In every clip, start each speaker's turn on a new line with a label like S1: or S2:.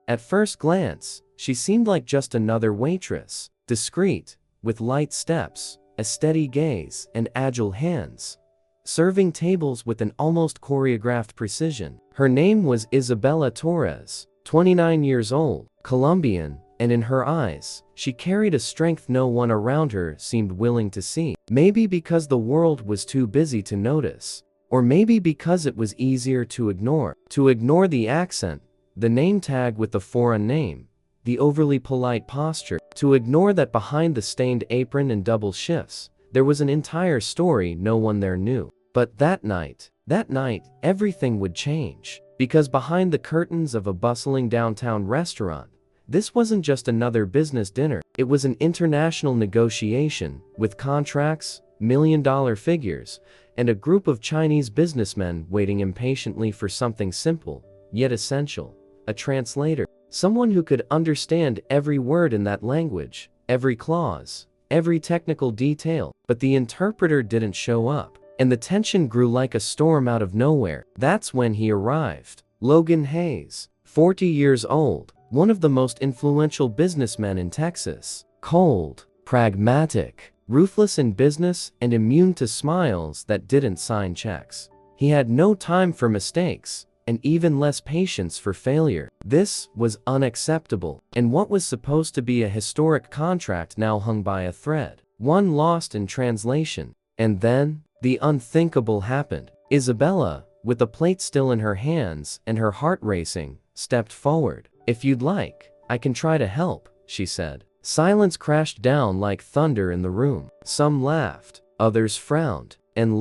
S1: At first glance, she seemed like just another waitress, discreet, with light steps, a steady gaze, and agile hands, serving tables with an almost choreographed precision. Her name was Isabella Torres, 29 years old, Colombian, and in her eyes, she carried a strength no one around her seemed willing to see. Maybe because the world was too busy to notice, or maybe because it was easier to ignore. To ignore the accent, the name tag with the foreign name, the overly polite posture, to ignore that behind the stained apron and double shifts, there was an entire story no one there knew. But that night, everything would change. Because behind the curtains of a bustling downtown restaurant, this wasn't just another business dinner, it was an international negotiation, with contracts, million-dollar figures, and a group of Chinese businessmen waiting impatiently for something simple, yet essential: a translator. Someone who could understand every word in that language, every clause, every technical detail. But the interpreter didn't show up, and the tension grew like a storm out of nowhere. That's when he arrived. Logan Hayes, 40 years old, one of the most influential businessmen in Texas. Cold, pragmatic, ruthless in business, and immune to smiles that didn't sign checks. He had no time for mistakes, and even less patience for failure. This was unacceptable, and what was supposed to be a historic contract now hung by a thread, one lost in translation. And then, the unthinkable happened. Isabella, with a plate still in her hands and her heart racing, stepped forward. "If you'd like, I can try to help," she said. Silence crashed down like thunder in the room. Some laughed, others frowned, and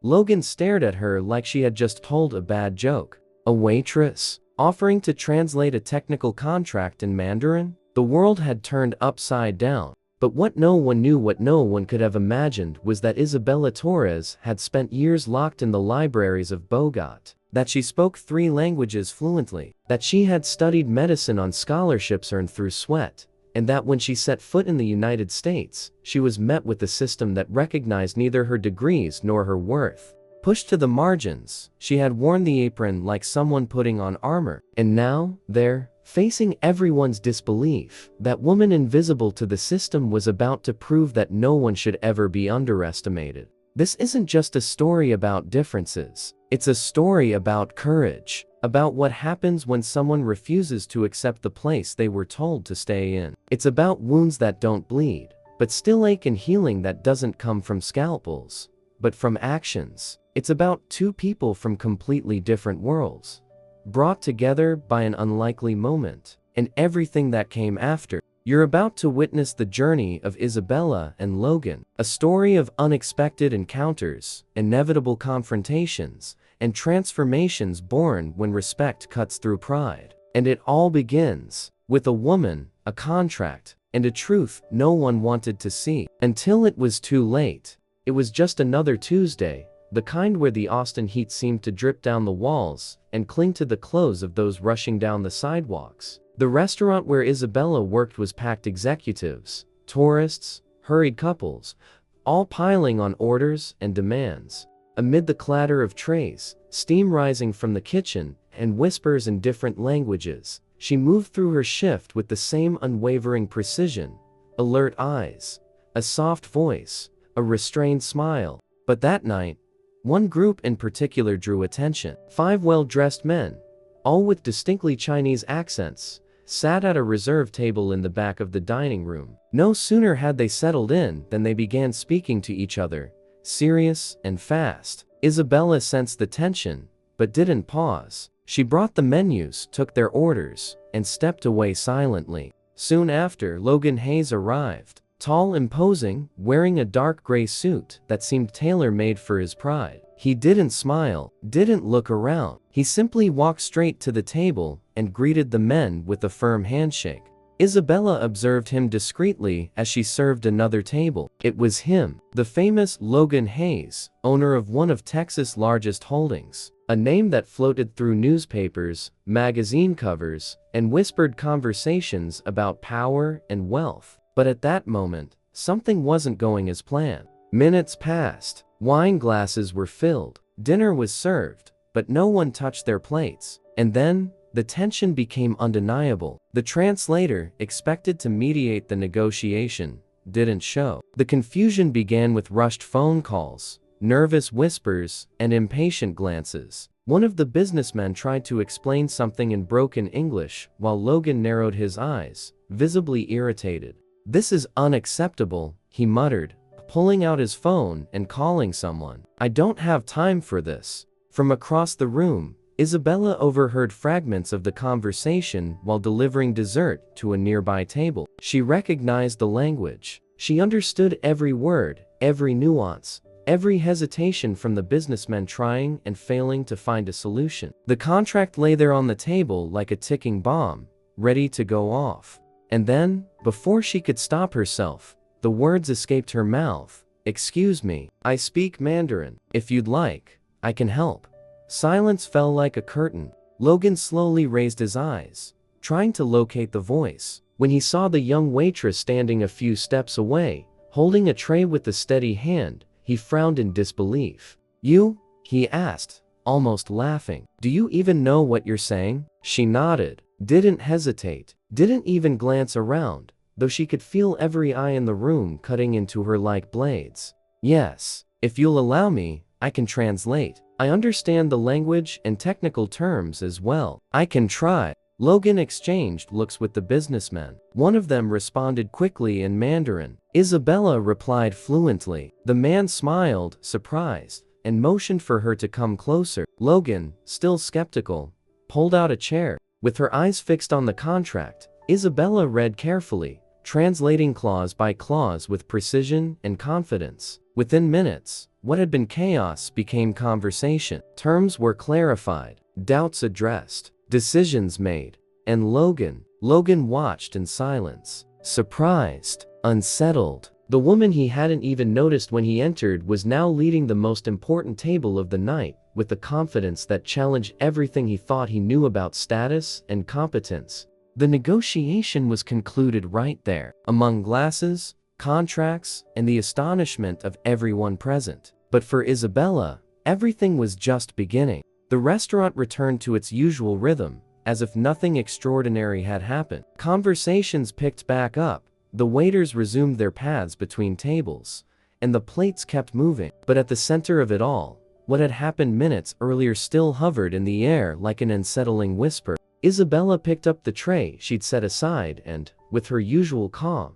S1: Logan stared at her like she had just told a bad joke. A waitress, offering to translate a technical contract in Mandarin? The world had turned upside down. But what no one knew, what no one could have imagined, was that Isabella Torres had spent years locked in the libraries of Bogota, that she spoke 3 languages fluently, that she had studied medicine on scholarships earned through sweat, and that when she set foot in the United States, she was met with a system that recognized neither her degrees nor her worth. Pushed to the margins, she had worn the apron like someone putting on armor, and now, there, facing everyone's disbelief, that woman invisible to the system was about to prove that no one should ever be underestimated. This isn't just a story about differences. It's a story about courage, about what happens when someone refuses to accept the place they were told to stay in. It's about wounds that don't bleed, but still ache, and healing that doesn't come from scalpels, but from actions. It's about 2 people from completely different worlds, brought together by an unlikely moment, and everything that came after. You're about to witness the journey of Isabella and Logan, a story of unexpected encounters, inevitable confrontations, and transformations born when respect cuts through pride. And it all begins with a woman, a contract, and a truth no one wanted to see, until it was too late. It was just another Tuesday, the kind where the Austin heat seemed to drip down the walls and cling to the clothes of those rushing down the sidewalks. The restaurant where Isabella worked was packed: executives, tourists, hurried couples, all piling on orders and demands. Amid the clatter of trays, steam rising from the kitchen, and whispers in different languages, she moved through her shift with the same unwavering precision, alert eyes, a soft voice, a restrained smile. But that night, one group in particular drew attention. 5 well-dressed men, all with distinctly Chinese accents, sat at a reserved table in the back of the dining room. No sooner had they settled in than they began speaking to each other, serious and fast. Isabella sensed the tension, but didn't pause. She brought the menus, took their orders, and stepped away silently. Soon after, Logan Hayes arrived, tall, imposing, wearing a dark gray suit that seemed tailor-made for his pride. He didn't smile, didn't look around. He simply walked straight to the table and greeted the men with a firm handshake. Isabella observed him discreetly as she served another table. It was him, the famous Logan Hayes, owner of one of Texas' largest holdings, a name that floated through newspapers, magazine covers, and whispered conversations about power and wealth. But at that moment, something wasn't going as planned. Minutes passed, wine glasses were filled, dinner was served, but no one touched their plates. And then, The tension became undeniable. The translator, expected to mediate the negotiation, didn't show. The confusion began with rushed phone calls, nervous whispers, and impatient glances. One of the businessmen tried to explain something in broken English, while Logan narrowed his eyes, visibly irritated. "This is unacceptable," he muttered, pulling out his phone and calling someone. "I don't have time for this." From across the room, Isabella overheard fragments of the conversation while delivering dessert to a nearby table. She recognized the language. She understood every word, every nuance, every hesitation from the businessmen trying and failing to find a solution. The contract lay there on the table like a ticking bomb, ready to go off. And then, before she could stop herself, the words escaped her mouth. "Excuse me, I speak Mandarin. If you'd like, I can help." Silence fell like a curtain. Logan slowly raised his eyes, trying to locate the voice. When he saw the young waitress standing a few steps away, holding a tray with a steady hand, he frowned in disbelief. "You?" he asked, almost laughing. "Do you even know what you're saying?" She nodded, didn't hesitate, didn't even glance around, though she could feel every eye in the room cutting into her like blades. "Yes, if you'll allow me, I can translate. I understand the language and technical terms as well." "I can try." Logan exchanged looks with the businessmen. One of them responded quickly in Mandarin. Isabella replied fluently. The man smiled, surprised, and motioned for her to come closer. Logan, still skeptical, pulled out a chair. With her eyes fixed on the contract, Isabella read carefully, translating clause by clause with precision and confidence. Within minutes, what had been chaos became conversation. Terms were clarified, doubts addressed, decisions made. And Logan watched in silence, surprised, unsettled. The woman he hadn't even noticed when he entered was now leading the most important table of the night, with the confidence that challenged everything he thought he knew about status and competence. The negotiation was concluded right there, among glasses, contracts, and the astonishment of everyone present. But for Isabella, everything was just beginning. The restaurant returned to its usual rhythm, as if nothing extraordinary had happened. Conversations picked back up, the waiters resumed their paths between tables, and the plates kept moving. But at the center of it all, what had happened minutes earlier still hovered in the air like an unsettling whisper. Isabella picked up the tray she'd set aside and, with her usual calm,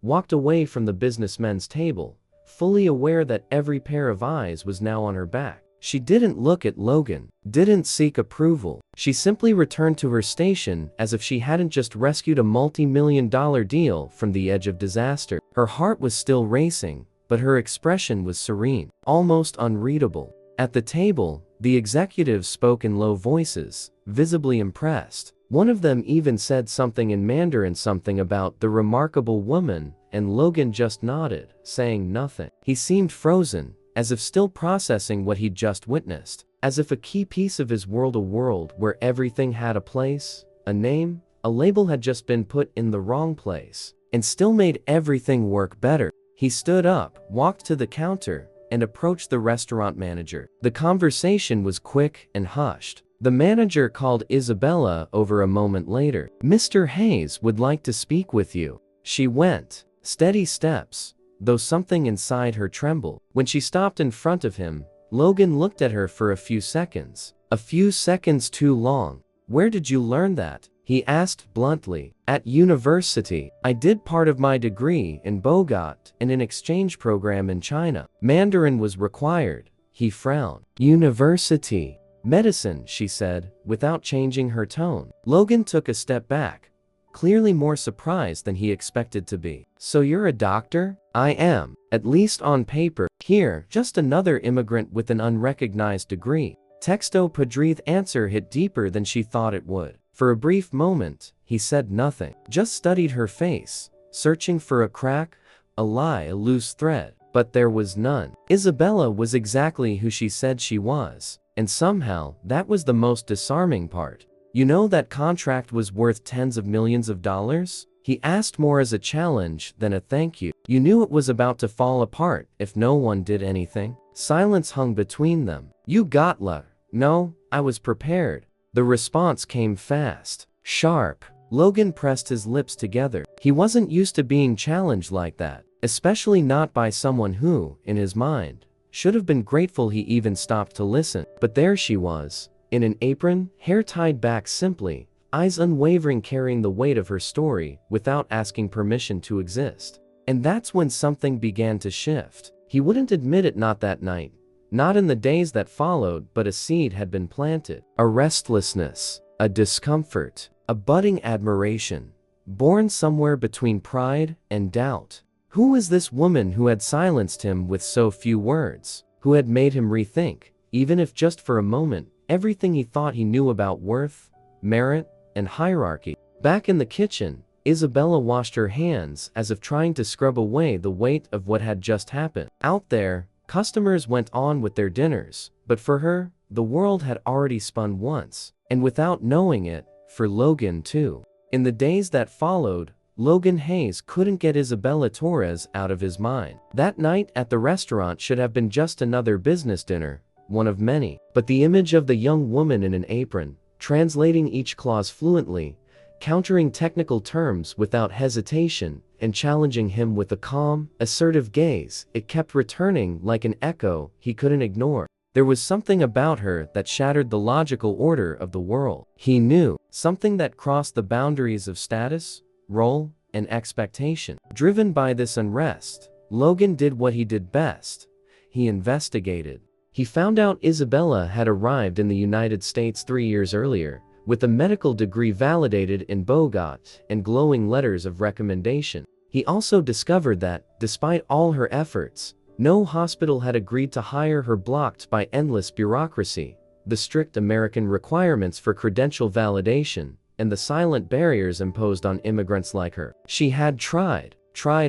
S1: walked away from the businessmen's table, fully aware that every pair of eyes was now on her back. She didn't look at Logan, didn't seek approval. She simply returned to her station as if she hadn't just rescued a multi-million-dollar deal from the edge of disaster. Her heart was still racing, but her expression was serene, almost unreadable. At the table, the executives spoke in low voices, visibly impressed. One of them even said something in Mandarin, something about the remarkable woman, and Logan just nodded, saying nothing. He seemed frozen, as if still processing what he'd just witnessed. As if a key piece of his world, a world where everything had a place, a name, a label, had just been put in the wrong place, and still made everything work better. He stood up, walked to the counter, and approached the restaurant manager. The conversation was quick and hushed. The manager called Isabella over a moment later. "Mr. Hayes would like to speak with you." She went, steady steps, though something inside her trembled. When she stopped in front of him, Logan looked at her for a few seconds. A few seconds too long. "Where did you learn that?" he asked bluntly. "At university. I did part of my degree in Bogota and an exchange program in China. Mandarin was required." He frowned. "University. Medicine," she said, without changing her tone. Logan took a step back, clearly more surprised than he expected to be. "So you're a doctor?" "I am, at least on paper." "Here, just another immigrant with an unrecognized degree." Texto Padri's answer hit deeper than she thought it would. For a brief moment, he said nothing, just studied her face, searching for a crack, a lie, a loose thread. But there was none. Isabella was exactly who she said she was, and somehow, that was the most disarming part. "You know that contract was worth tens of millions of dollars?" he asked, more as a challenge than a thank you. "You knew it was about to fall apart if no one did anything?" Silence hung between them. "You got luck." "No, I was prepared. The response came fast, sharp. Logan pressed his lips together. He wasn't used to being challenged like that, especially not by someone who, in his mind, should have been grateful he even stopped to listen. But there she was, in an apron, hair tied back simply, eyes unwavering, carrying the weight of her story without asking permission to exist. And that's when something began to shift. He wouldn't admit it, not that night, not in the days that followed, but a seed had been planted. A restlessness, a discomfort, a budding admiration, born somewhere between pride and doubt. Who was this woman who had silenced him with so few words, who had made him rethink, even if just for a moment, everything he thought he knew about worth, merit, and hierarchy? Back in the kitchen, Isabella washed her hands as if trying to scrub away the weight of what had just happened. Out there, customers went on with their dinners, but for her, the world had already spun once, and without knowing it, for Logan too. In the days that followed, Logan Hayes couldn't get Isabella Torres out of his mind. That night at the restaurant should have been just another business dinner, one of many. But the image of the young woman in an apron, translating each clause fluently, countering technical terms without hesitation, and challenging him with a calm, assertive gaze, it kept returning like an echo he couldn't ignore. There was something about her that shattered the logical order of the world. He knew, something that crossed the boundaries of status, role, and expectation. Driven by this unrest, Logan did what he did best. He investigated. He found out Isabella had arrived in the United States 3 years earlier, with a medical degree validated in Bogota and glowing letters of recommendation. He also discovered that, despite all her efforts, no hospital had agreed to hire her, blocked by endless bureaucracy, the strict American requirements for credential validation, and the silent barriers imposed on immigrants like her. She had tried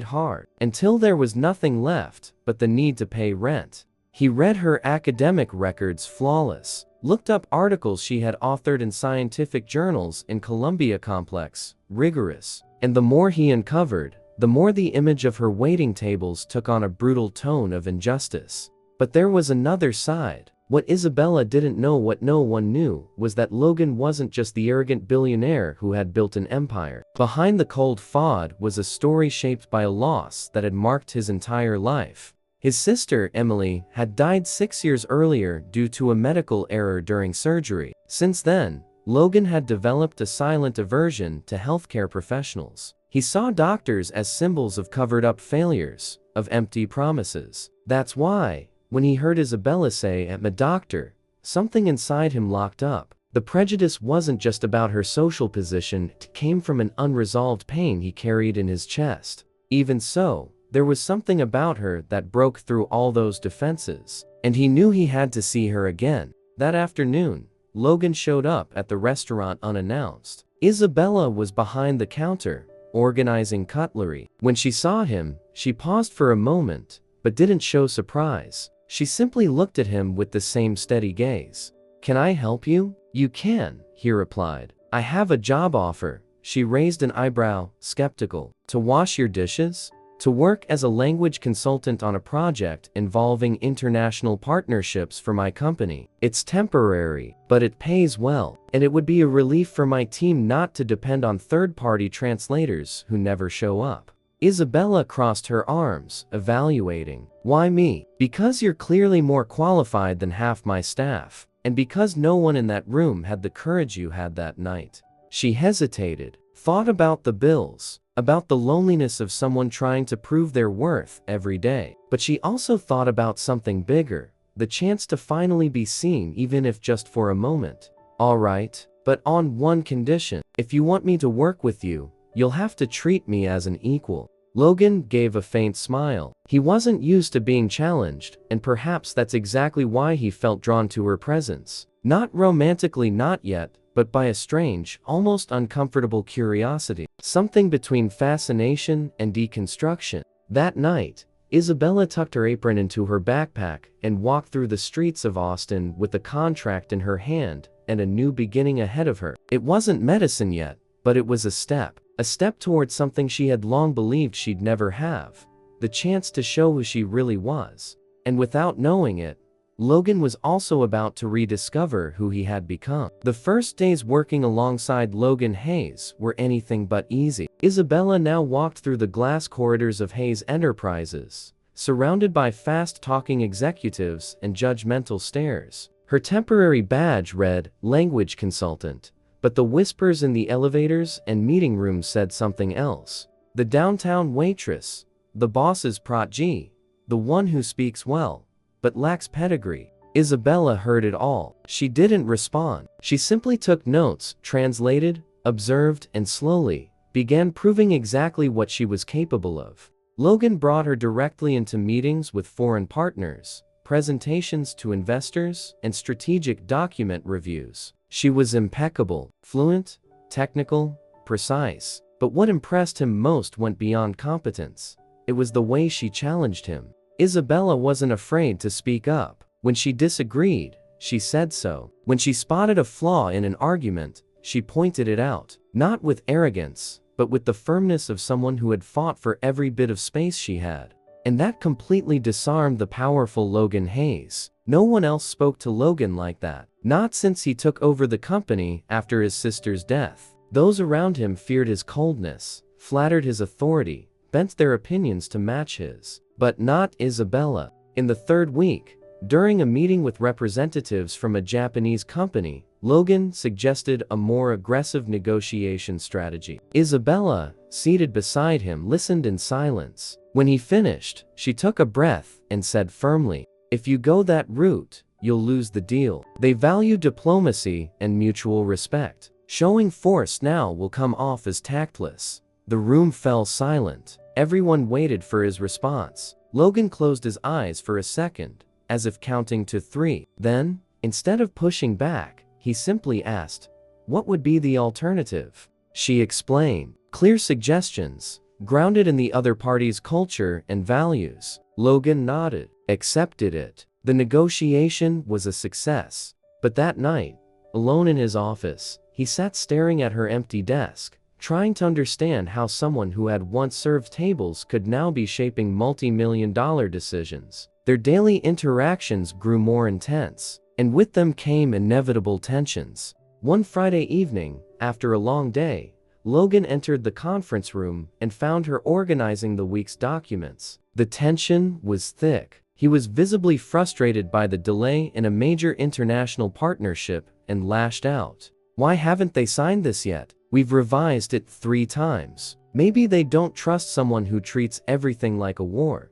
S1: hard, until there was nothing left but the need to pay rent. He read her academic records, flawless, looked up articles she had authored in scientific journals in Columbia, complex, rigorous, and the more he uncovered, the more the image of her waiting tables took on a brutal tone of injustice. But there was another side. What Isabella didn't know, what no one knew, was that Logan wasn't just the arrogant billionaire who had built an empire. Behind the cold facade was a story shaped by a loss that had marked his entire life. His sister, Emily, had died 6 years earlier due to a medical error during surgery. Since then, Logan had developed a silent aversion to healthcare professionals. He saw doctors as symbols of covered-up failures, of empty promises. That's why, when he heard Isabella say, "I'm a doctor," something inside him locked up. The prejudice wasn't just about her social position, it came from an unresolved pain he carried in his chest. Even so, there was something about her that broke through all those defenses, and he knew he had to see her again. That afternoon, Logan showed up at the restaurant unannounced. Isabella was behind the counter, organizing cutlery. When she saw him, she paused for a moment, but didn't show surprise. She simply looked at him with the same steady gaze. "Can I help you?" "You can," he replied. "I have a job offer." She raised an eyebrow, skeptical. "To wash your dishes?" "To work as a language consultant on a project involving international partnerships for my company. It's temporary, but it pays well, and it would be a relief for my team not to depend on third-party translators who never show up." Isabella crossed her arms, evaluating. "Why me?" "Because you're clearly more qualified than half my staff, and because no one in that room had the courage you had that night." She hesitated, thought about the bills, about the loneliness of someone trying to prove their worth every day. But she also thought about something bigger, the chance to finally be seen, even if just for a moment. "All right, but on one condition. If you want me to work with you, you'll have to treat me as an equal." Logan gave a faint smile. He wasn't used to being challenged, and perhaps that's exactly why he felt drawn to her presence. Not romantically, not yet, but by a strange, almost uncomfortable curiosity. Something between fascination and deconstruction. That night, Isabella tucked her apron into her backpack and walked through the streets of Austin with a contract in her hand and a new beginning ahead of her. It wasn't medicine yet, but it was a step towards something she had long believed she'd never have, the chance to show who she really was. And without knowing it, Logan was also about to rediscover who he had become. The first days working alongside Logan Hayes were anything but easy. Isabella now walked through the glass corridors of Hayes Enterprises, surrounded by fast-talking executives and judgmental stares. Her temporary badge read, "Language Consultant," but the whispers in the elevators and meeting rooms said something else. The downtown waitress, the boss's protege, the one who speaks well, but lacks pedigree. Isabella heard it all. She didn't respond. She simply took notes, translated, observed, and slowly began proving exactly what she was capable of. Logan brought her directly into meetings with foreign partners, presentations to investors, and strategic document reviews. She was impeccable, fluent, technical, precise. But what impressed him most went beyond competence. It was the way she challenged him. Isabella wasn't afraid to speak up. When she disagreed, she said so. When she spotted a flaw in an argument, she pointed it out. Not with arrogance, but with the firmness of someone who had fought for every bit of space she had. And that completely disarmed the powerful Logan Hayes. No one else spoke to Logan like that. Not since he took over the company after his sister's death. Those around him feared his coldness, flattered his authority, bent their opinions to match his. But not Isabella. In the third week, during a meeting with representatives from a Japanese company, Logan suggested a more aggressive negotiation strategy. Isabella, seated beside him, listened in silence. When he finished, she took a breath and said firmly, "If you go that route, you'll lose the deal. They value diplomacy and mutual respect. Showing force now will come off as tactless." The room fell silent. Everyone waited for his response. Logan closed his eyes for a second, as if counting to 3. Then, instead of pushing back, he simply asked, "What would be the alternative?" She explained. Clear suggestions, grounded in the other party's culture and values. Logan nodded, accepted it. The negotiation was a success. But that night, alone in his office, he sat staring at her empty desk, trying to understand how someone who had once served tables could now be shaping multi-million-dollar decisions. Their daily interactions grew more intense, and with them came inevitable tensions. One Friday evening, after a long day, Logan entered the conference room and found her organizing the week's documents. The tension was thick. He was visibly frustrated by the delay in a major international partnership and lashed out. "Why haven't they signed this yet? We've revised it 3 times. Maybe they don't trust someone who treats everything like a war."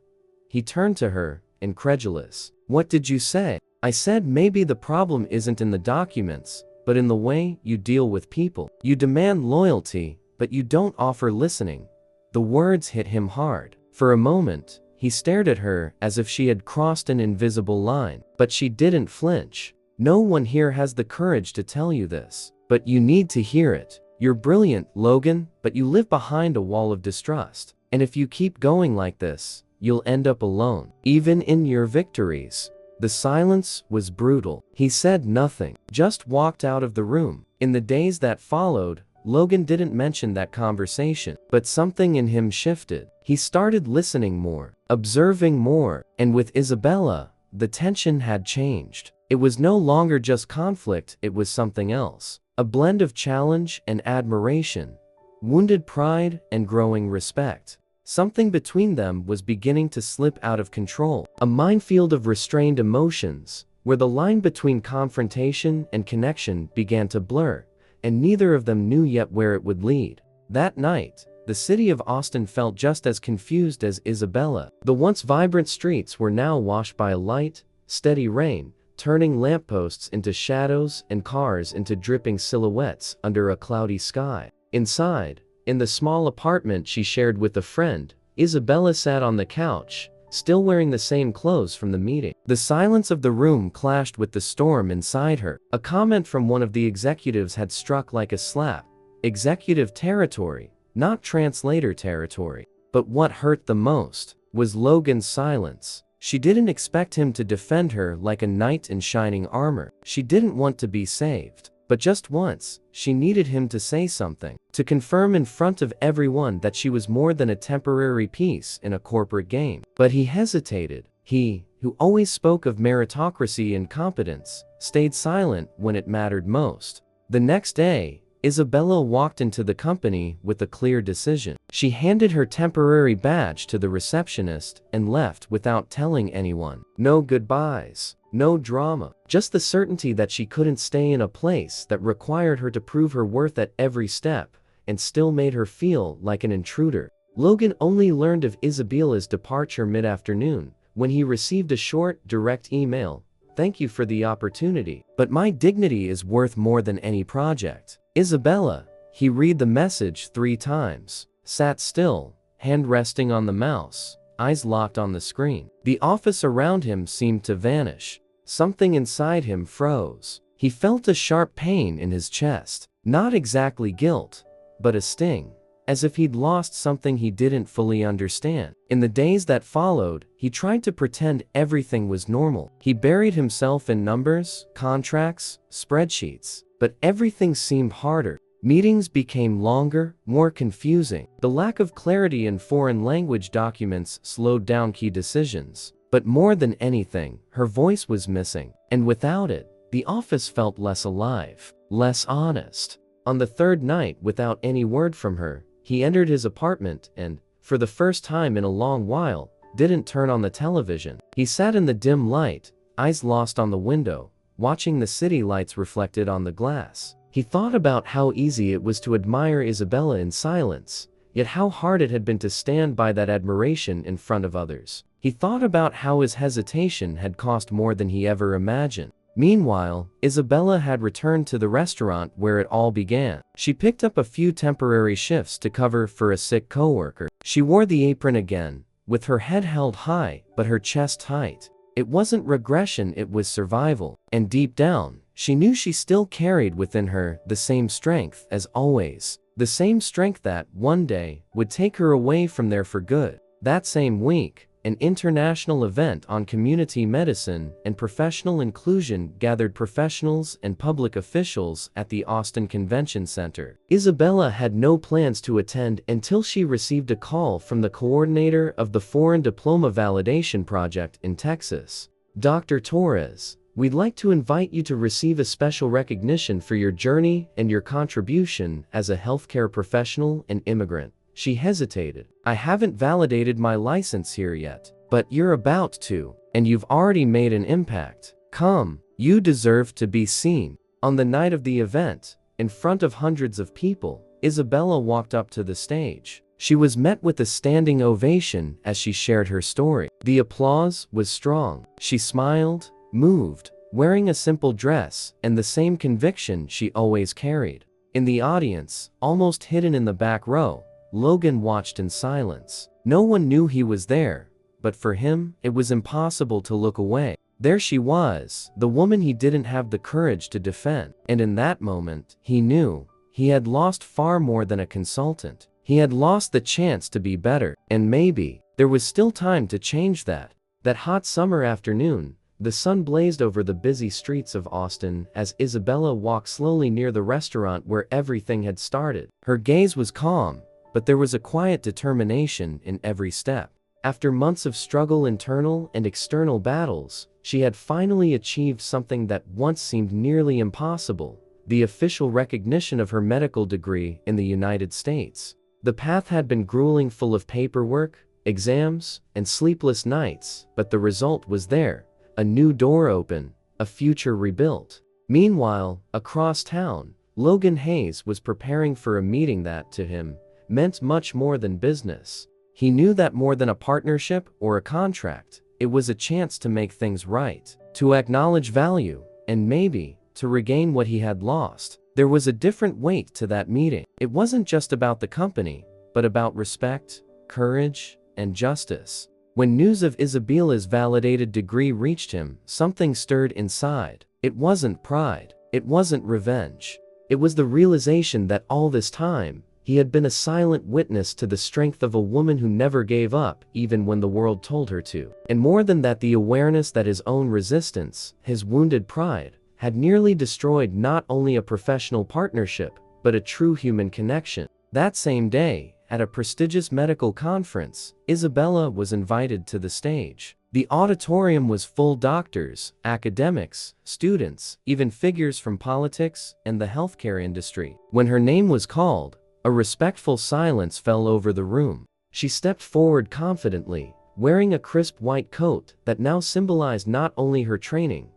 S1: He turned to her, incredulous. "What did you say?" "I said maybe the problem isn't in the documents, but in the way you deal with people. You demand loyalty, but you don't offer listening." The words hit him hard. For a moment, he stared at her as if she had crossed an invisible line. But she didn't flinch. "No one here has the courage to tell you this, but you need to hear it. You're brilliant, Logan, but you live behind a wall of distrust. And if you keep going like this, you'll end up alone, even in your victories." The silence was brutal. He said nothing, just walked out of the room. In the days that followed, Logan didn't mention that conversation, but something in him shifted. He started listening more, observing more, and with Isabella, the tension had changed. It was no longer just conflict, it was something else. A blend of challenge and admiration, wounded pride and growing respect. Something between them was beginning to slip out of control. A minefield of restrained emotions, where the line between confrontation and connection began to blur, and neither of them knew yet where it would lead. That night, the city of Austin felt just as confused as Isabella. The once vibrant streets were now washed by a light, steady rain, turning lampposts into shadows and cars into dripping silhouettes under a cloudy sky. Inside, in the small apartment she shared with a friend, Isabella sat on the couch, still wearing the same clothes from the meeting. The silence of the room clashed with the storm inside her. A comment from one of the executives had struck like a slap. Executive territory, not translator territory. But what hurt the most was Logan's silence. She didn't expect him to defend her like a knight in shining armor. She didn't want to be saved. But just once, she needed him to say something, to confirm in front of everyone that she was more than a temporary piece in a corporate game. But he hesitated. He who always spoke of meritocracy and competence, stayed silent when it mattered most. The next day, Isabella walked into the company with a clear decision. She handed her temporary badge to the receptionist and left without telling anyone. No goodbyes, no drama, just the certainty that she couldn't stay in a place that required her to prove her worth at every step and still made her feel like an intruder. Logan only learned of Isabella's departure mid-afternoon when he received a short, direct email. "Thank you for the opportunity, but my dignity is worth more than any project." Isabella, he read the message 3 times, sat still, hand resting on the mouse, eyes locked on the screen. The office around him seemed to vanish. Something inside him froze. He felt a sharp pain in his chest. Not exactly guilt, but a sting, as if he'd lost something he didn't fully understand. In the days that followed, he tried to pretend everything was normal. He buried himself in numbers, contracts, spreadsheets, but everything seemed harder. Meetings became longer, more confusing. The lack of clarity in foreign language documents slowed down key decisions. But more than anything, her voice was missing, and without it, the office felt less alive, less honest. On the 3rd night, without any word from her, he entered his apartment and, for the first time in a long while, didn't turn on the television. He sat in the dim light, eyes lost on the window, watching the city lights reflected on the glass. He thought about how easy it was to admire Isabella in silence, yet how hard it had been to stand by that admiration in front of others. He thought about how his hesitation had cost more than he ever imagined. Meanwhile, Isabella had returned to the restaurant where it all began. She picked up a few temporary shifts to cover for a sick coworker. She wore the apron again, with her head held high but her chest tight. It wasn't regression, it was survival. And deep down, she knew she still carried within her the same strength as always. The same strength that, one day, would take her away from there for good. That same week, an international event on community medicine and professional inclusion gathered professionals and public officials at the Austin Convention Center. Isabella had no plans to attend until she received a call from the coordinator of the Foreign Diploma Validation Project in Texas. "Dr. Torres, we'd like to invite you to receive a special recognition for your journey and your contribution as a healthcare professional and immigrant." She hesitated. "I haven't validated my license here yet, but you're about to, and you've already made an impact. Come, you deserve to be seen." On the night of the event, in front of hundreds of people, Isabella walked up to the stage. She was met with a standing ovation as she shared her story. The applause was strong. She smiled, moved, wearing a simple dress and the same conviction she always carried. In the audience, almost hidden in the back row, Logan watched in silence. No one knew he was there, but for him, it was impossible to look away. There she was, the woman he didn't have the courage to defend. And in that moment, he knew he had lost far more than a consultant. He had lost the chance to be better. And maybe there was still time to change that. That hot summer afternoon, the sun blazed over the busy streets of Austin as Isabella walked slowly near the restaurant where everything had started. Her gaze was calm, but there was a quiet determination in every step. After months of struggle, internal and external battles, she had finally achieved something that once seemed nearly impossible: the official recognition of her medical degree in the United States. The path had been grueling, full of paperwork, exams, and sleepless nights, but the result was there: a new door open, a future rebuilt. Meanwhile, across town, Logan Hayes was preparing for a meeting that, to him, meant much more than business. He knew that more than a partnership or a contract, it was a chance to make things right, to acknowledge value, and maybe, to regain what he had lost. There was a different weight to that meeting. It wasn't just about the company, but about respect, courage, and justice. When news of Isabella's validated degree reached him, something stirred inside. It wasn't pride. It wasn't revenge. It was the realization that all this time, he had been a silent witness to the strength of a woman who never gave up, even when the world told her to. And more than that, the awareness that his own resistance, his wounded pride, had nearly destroyed not only a professional partnership, but a true human connection. That same day, at a prestigious medical conference, Isabella was invited to the stage. The auditorium was full: doctors, academics, students, even figures from politics and the healthcare industry. When her name was called, a respectful silence fell over the room. She stepped forward confidently, wearing a crisp white coat that now symbolized not only her training,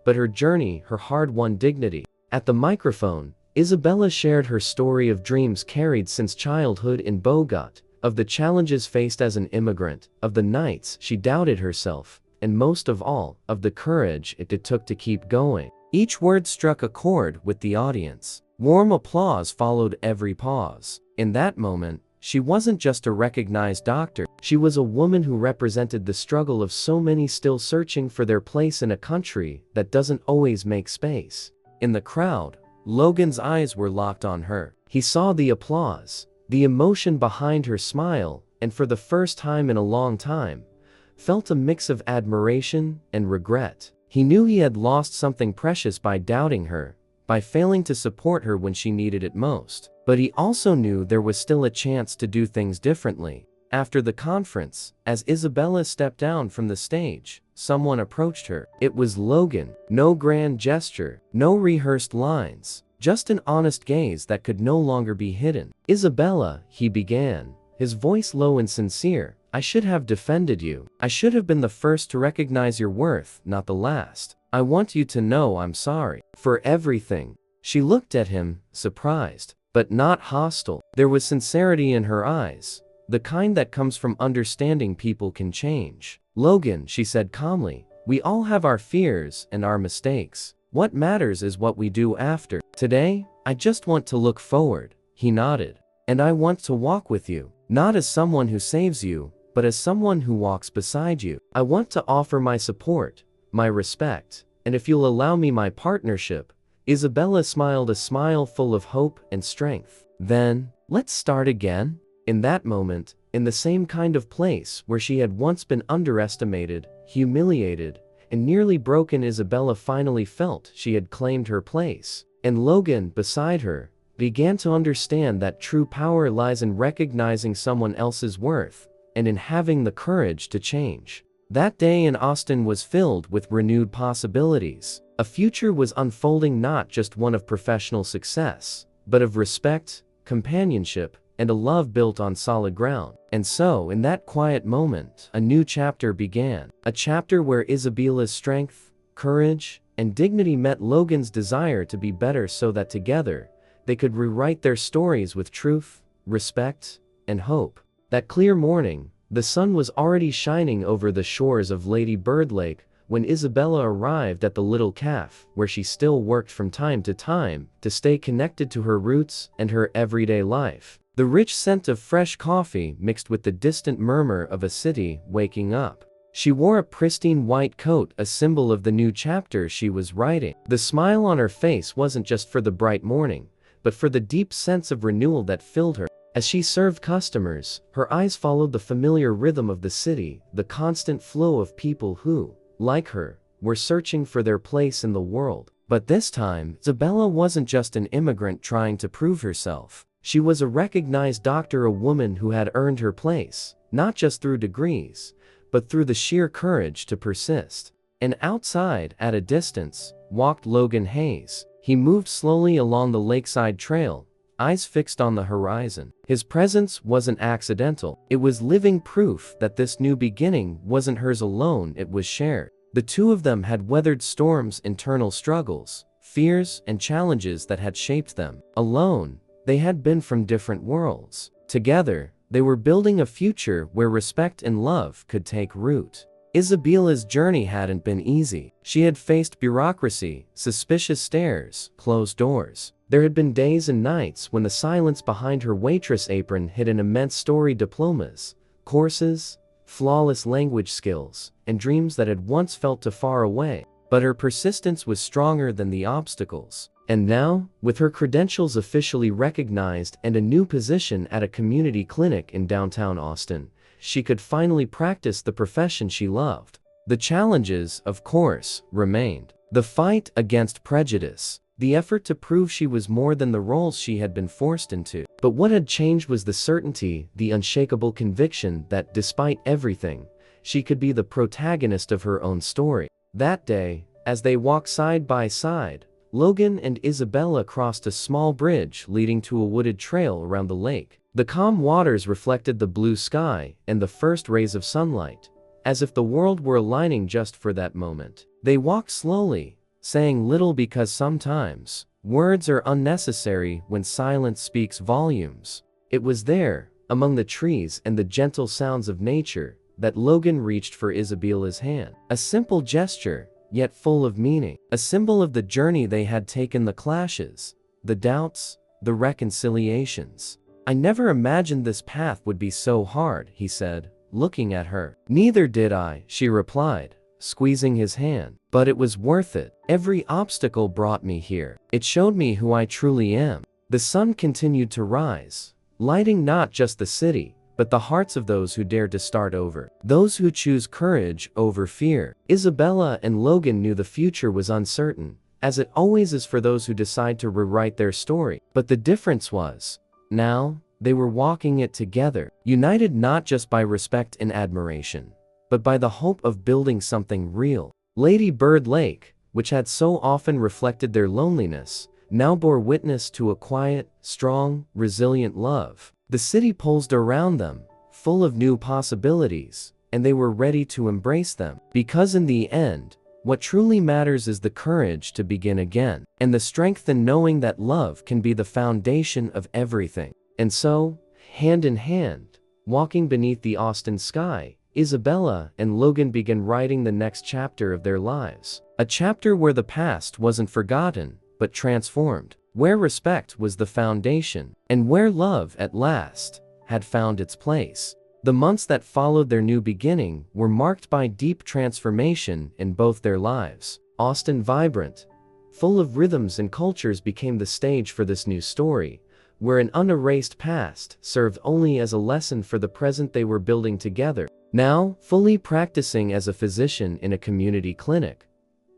S1: but her journey, her hard-won dignity. At the microphone, Isabella shared her story of dreams carried since childhood in Bogota, of the challenges faced as an immigrant, of the nights she doubted herself, and most of all, of the courage it took to keep going. Each word struck a chord with the audience. Warm applause followed every pause. In that moment, she wasn't just a recognized doctor, she was a woman who represented the struggle of so many still searching for their place in a country that doesn't always make space. In the crowd, Logan's eyes were locked on her. He saw the applause, the emotion behind her smile, and for the first time in a long time, felt a mix of admiration and regret. He knew he had lost something precious by doubting her, by failing to support her when she needed it most. But he also knew there was still a chance to do things differently. After the conference, as Isabella stepped down from the stage, someone approached her. It was Logan. No grand gesture, no rehearsed lines, just an honest gaze that could no longer be hidden. "Isabella," he began, his voice low and sincere, "I should have defended you. I should have been the first to recognize your worth, not the last. I want you to know I'm sorry for everything." She looked at him, surprised, but not hostile. There was sincerity in her eyes, the kind that comes from understanding people can change. "Logan," she said calmly, "we all have our fears and our mistakes. What matters is what we do after. Today, I just want to look forward." He nodded. "And I want to walk with you, not as someone who saves you, but as someone who walks beside you. I want to offer my support, my respect, and if you'll allow me, my partnership." Isabella smiled a smile full of hope and strength. "Then, let's start again." In that moment, in the same kind of place where she had once been underestimated, humiliated, and nearly broken, Isabella finally felt she had claimed her place. And Logan, beside her, began to understand that true power lies in recognizing someone else's worth, and in having the courage to change. That day in Austin was filled with renewed possibilities. A future was unfolding, not just one of professional success, but of respect, companionship, and a love built on solid ground. And so, in that quiet moment, a new chapter began. A chapter where Isabella's strength, courage, and dignity met Logan's desire to be better, so that together, they could rewrite their stories with truth, respect, and hope. That clear morning, the sun was already shining over the shores of Lady Bird Lake when Isabella arrived at the little cafe where she still worked from time to time to stay connected to her roots and her everyday life. The rich scent of fresh coffee mixed with the distant murmur of a city waking up. She wore a pristine white coat, a symbol of the new chapter she was writing. The smile on her face wasn't just for the bright morning, but for the deep sense of renewal that filled her. As she served customers, her eyes followed the familiar rhythm of the city, the constant flow of people who, like her, were searching for their place in the world. But this time, Isabella wasn't just an immigrant trying to prove herself. She was a recognized doctor, a woman who had earned her place, not just through degrees, but through the sheer courage to persist. And outside, at a distance, walked Logan Hayes. He moved slowly along the lakeside trail, eyes fixed on the horizon. His presence wasn't accidental. It was living proof that this new beginning wasn't hers alone, it was shared. The two of them had weathered storms, internal struggles, fears, and challenges that had shaped them. Alone, they had been from different worlds. Together, they were building a future where respect and love could take root. Isabella's journey hadn't been easy. She had faced bureaucracy, suspicious stares, closed doors. There had been days and nights when the silence behind her waitress apron hid an immense story: diplomas, courses, flawless language skills, and dreams that had once felt too far away. But her persistence was stronger than the obstacles. And now, with her credentials officially recognized and a new position at a community clinic in downtown Austin, she could finally practice the profession she loved. The challenges, of course, remained. The fight against prejudice, the effort to prove she was more than the roles she had been forced into. But what had changed was the certainty, the unshakable conviction that, despite everything, she could be the protagonist of her own story. That day, as they walked side by side, Logan and Isabella crossed a small bridge leading to a wooded trail around the lake. The calm waters reflected the blue sky and the first rays of sunlight, as if the world were aligning just for that moment. They walked slowly, saying little because sometimes words are unnecessary when silence speaks volumes. It was there, among the trees and the gentle sounds of nature, that Logan reached for Isabella's hand. A simple gesture, yet full of meaning. A symbol of the journey they had taken, the clashes, the doubts, the reconciliations. "I never imagined this path would be so hard," he said, looking at her. "Neither did I," she replied, squeezing his hand. "But it was worth it. Every obstacle brought me here. It showed me who I truly am." The sun continued to rise, lighting not just the city, but the hearts of those who dared to start over. Those who choose courage over fear. Isabella and Logan knew the future was uncertain, as it always is for those who decide to rewrite their story. But the difference was, now, they were walking it together, united not just by respect and admiration, but by the hope of building something real. Lady Bird Lake, which had so often reflected their loneliness, now bore witness to a quiet, strong, resilient love. The city pulsed around them, full of new possibilities, and they were ready to embrace them. Because in the end, what truly matters is the courage to begin again, and the strength in knowing that love can be the foundation of everything. And so, hand in hand, walking beneath the Austin sky, Isabella and Logan began writing the next chapter of their lives. A chapter where the past wasn't forgotten, but transformed. Where respect was the foundation, and where love, at last, had found its place. The months that followed their new beginning were marked by deep transformation in both their lives. Austin, vibrant, full of rhythms and cultures, became the stage for this new story, where an unerased past served only as a lesson for the present they were building together. Now, fully practicing as a physician in a community clinic,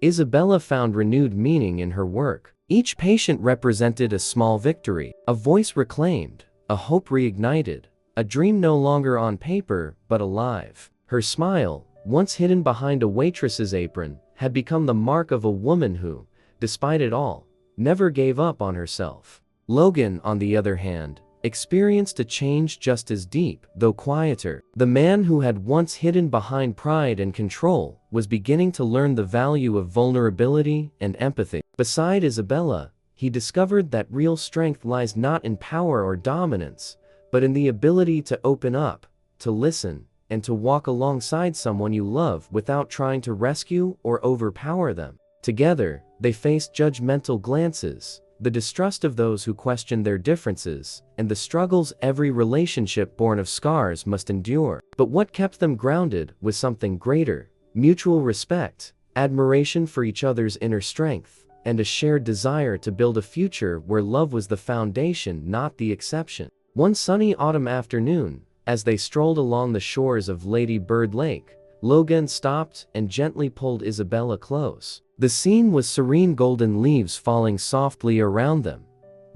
S1: Isabella found renewed meaning in her work. Each patient represented a small victory, a voice reclaimed, a hope reignited, a dream no longer on paper but alive. Her smile, once hidden behind a waitress's apron, had become the mark of a woman who, despite it all, never gave up on herself. Logan, on the other hand, experienced a change just as deep, though quieter. The man who had once hidden behind pride and control was beginning to learn the value of vulnerability and empathy. Beside Isabella, he discovered that real strength lies not in power or dominance, but in the ability to open up, to listen, and to walk alongside someone you love without trying to rescue or overpower them. Together, they faced judgmental glances, the distrust of those who questioned their differences, and the struggles every relationship born of scars must endure. But what kept them grounded was something greater: mutual respect, admiration for each other's inner strength, and a shared desire to build a future where love was the foundation, not the exception. One sunny autumn afternoon, as they strolled along the shores of Lady Bird Lake, Logan stopped and gently pulled Isabella close. The scene was serene, golden leaves falling softly around them,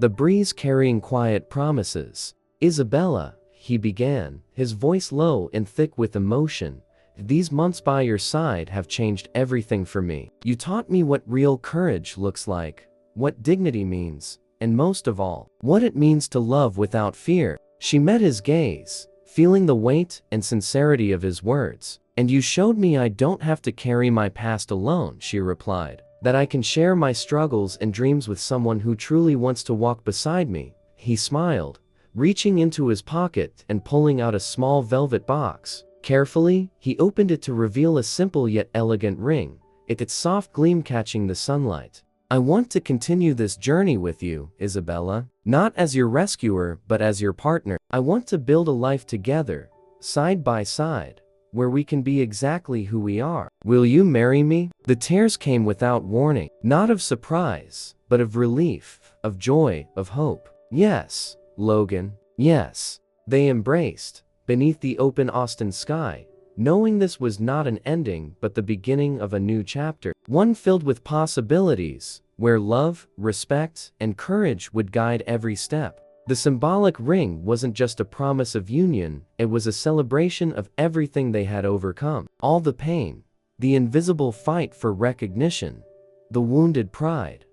S1: the breeze carrying quiet promises. "Isabella," he began, his voice low and thick with emotion, "these months by your side have changed everything for me. You taught me what real courage looks like, what dignity means, and most of all, what it means to love without fear." She met his gaze, feeling the weight and sincerity of his words. "And you showed me I don't have to carry my past alone," she replied, "that I can share my struggles and dreams with someone who truly wants to walk beside me." He smiled, reaching into his pocket and pulling out a small velvet box. Carefully, he opened it to reveal a simple yet elegant ring, its soft gleam catching the sunlight. "I want to continue this journey with you, Isabella, not as your rescuer but as your partner. I want to build a life together, side by side, where we can be exactly who we are. Will you marry me?" The tears came without warning, not of surprise, but of relief, of joy, of hope. "Yes, Logan, yes." They embraced, beneath the open Austin sky, knowing this was not an ending but the beginning of a new chapter, one filled with possibilities, where love, respect, and courage would guide every step. The symbolic ring wasn't just a promise of union, it was a celebration of everything they had overcome. All the pain, the invisible fight for recognition, the wounded pride,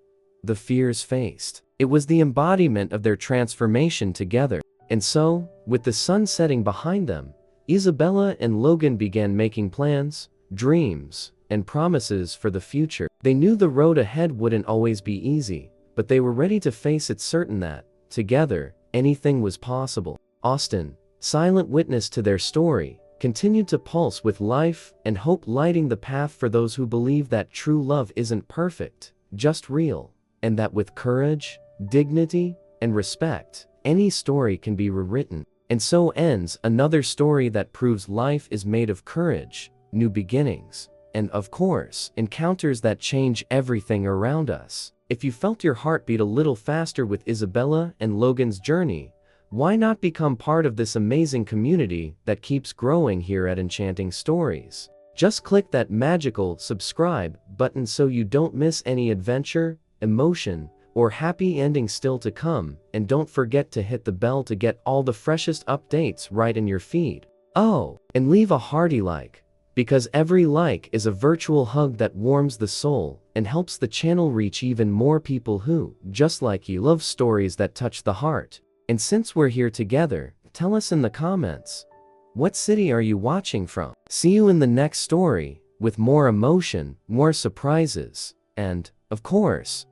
S1: the fears faced. It was the embodiment of their transformation together. And so, with the sun setting behind them, Isabella and Logan began making plans, dreams, and promises for the future. They knew the road ahead wouldn't always be easy, but they were ready to face it, certain that, together, anything was possible. Austin, silent witness to their story, continued to pulse with life and hope, lighting the path for those who believe that true love isn't perfect, just real, and that with courage, dignity, and respect, any story can be rewritten. And so ends another story that proves life is made of courage, new beginnings, and of course, encounters that change everything around us. If you felt your heart beat a little faster with Isabella and Logan's journey, why not become part of this amazing community that keeps growing here at Enchanting Stories? Just click that magical subscribe button so you don't miss any adventure, emotion, or happy ending still to come, and don't forget to hit the bell to get all the freshest updates right in your feed. Oh, and leave a hearty like, because every like is a virtual hug that warms the soul and helps the channel reach even more people who, just like you, love stories that touch the heart. And since we're here together, tell us in the comments, what city are you watching from? See you in the next story, with more emotion, more surprises, and, of course,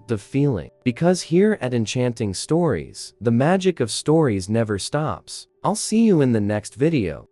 S1: the feeling. Because here at Enchanting Stories, the magic of stories never stops. I'll see you in the next video.